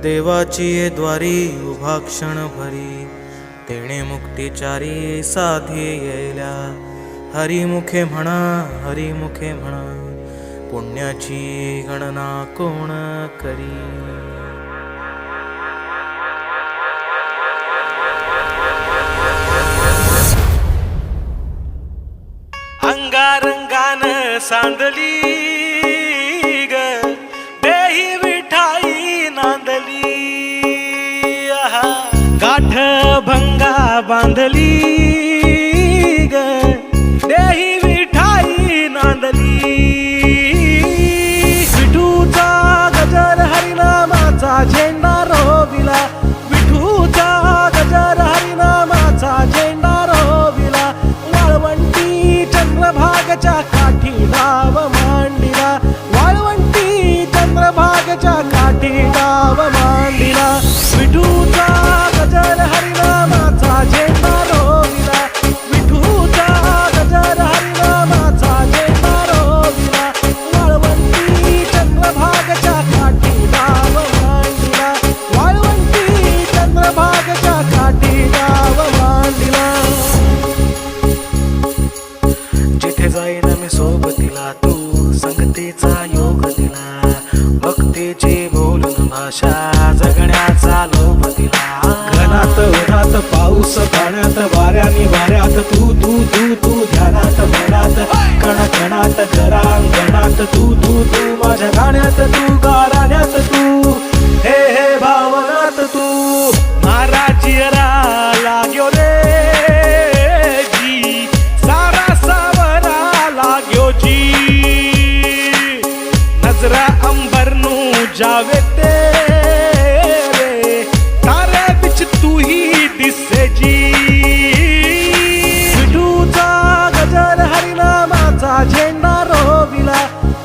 देवाची द्वारी उभा क्षण भरी, तेणे मुक्तिचारी साधी येल्या. हरिमुखे म्हणा, हरिमुखे म्हणा, पुण्याची गणना कोण करी. अंगारंगान सांदली ग, देही विठाई नांदली. गाठ भंगा बांधली ग, देही विठाई नांदली. विठूचा गजर हरिनामाचा झेंडा रोविला, विठूचा गजर हरिनामाचा झेंडा रोविला. वाळवंटी चंद्रभागच्या काठी डाव मांडिला, वाळवंटी चंद्रभागच्या काठी डाव मांडिला. विठूचा गजर हरिनामाचा झेंडा रोविला, विठूचा गजर हरिनामाचा झेंडा रोविला. वाळवंटी चंद्रभागच्या काठी डाव मांडिला, वाळवंटी चंद्रभागच्या काठी डाव मांडिला. जिथे जाईन मी सोबतीला, तू संगतीचा योग दिला. भक्तीची बोलून भाषा, जगण्याचा लोभ दिला. घनात उन्हात पाऊस पाण्यात, वाऱ्यानी वाऱ्यात, तू तू तू तू ध्यानात मनात, कण कणात घरांगणात, तू तू तू माझ्या गाण्यात, तू गाण्यात, तू हे हे भावनात, तू महाराजी लाग्यो रे जी, सारा सावरा लाग्यो जी. नजरा अंबरनू जावे तेरे, तारे बिच तू ही दिसे जी. विठूचा गजर हरिनामाचा झेंडा रोविला,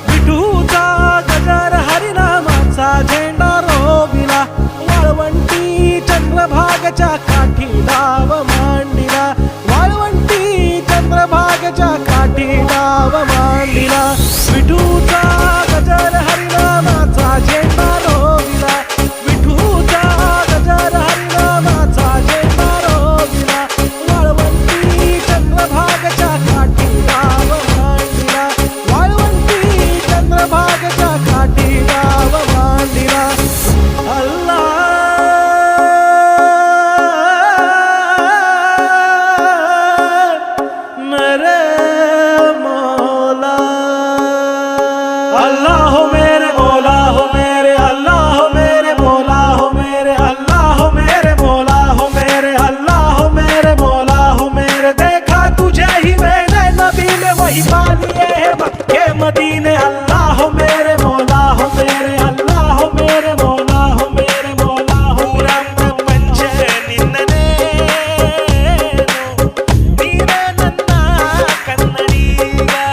विठूचा गजर हरिनामाचा झेंडा रोविला. वाळवंटी चंद्रभागच्या काठी डाव मांडिला, वाळवंटी चंद्रभागच्या काठी डाव मांडिला. विठूचा गजर हरिनामाचा झेंडा रोविला, विठूचा गजर हरिनामाचा झेंडा रोविला. वाळवंटी चंद्रभागच्या काठी डाव मांडिला, वाळवंटी चंद्रभागच्या काठी डाव मांडिला. अल्लाह मेरे मौला, अल्लाह हो मेरे मौला, हो मेरे अल्लाह, हो मेरे मौला, हो मेरे अल्लाह, हो मेरे मौला, हो मेरे अल्लाह, हो मेरे मौला, हो मेरे. देखा तुझे ही मैंने नबी में, वही पा लिए मक्के मदीने. अल्लाह हो मेरे मौला, हो मेरे अल्लाह, हो मेरे मौला, हो मेरे मौला, हो रंग पंचे निन्ने नीरे नन्ना कन्नड़ीगा.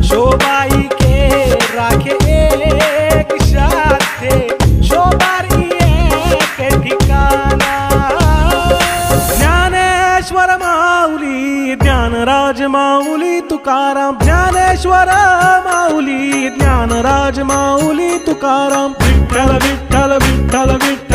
शोभाई के राखे एक शाथे, शोभारी एक ठिकाणा. ज्ञानेश्वर माऊली, ज्ञानराज माऊली तुकाराम. ज्ञानेश्वर माऊली, ज्ञानराज माऊली तुकाराम. विठ्ठल विठ्ठल विठ्ठल विठ्ठल.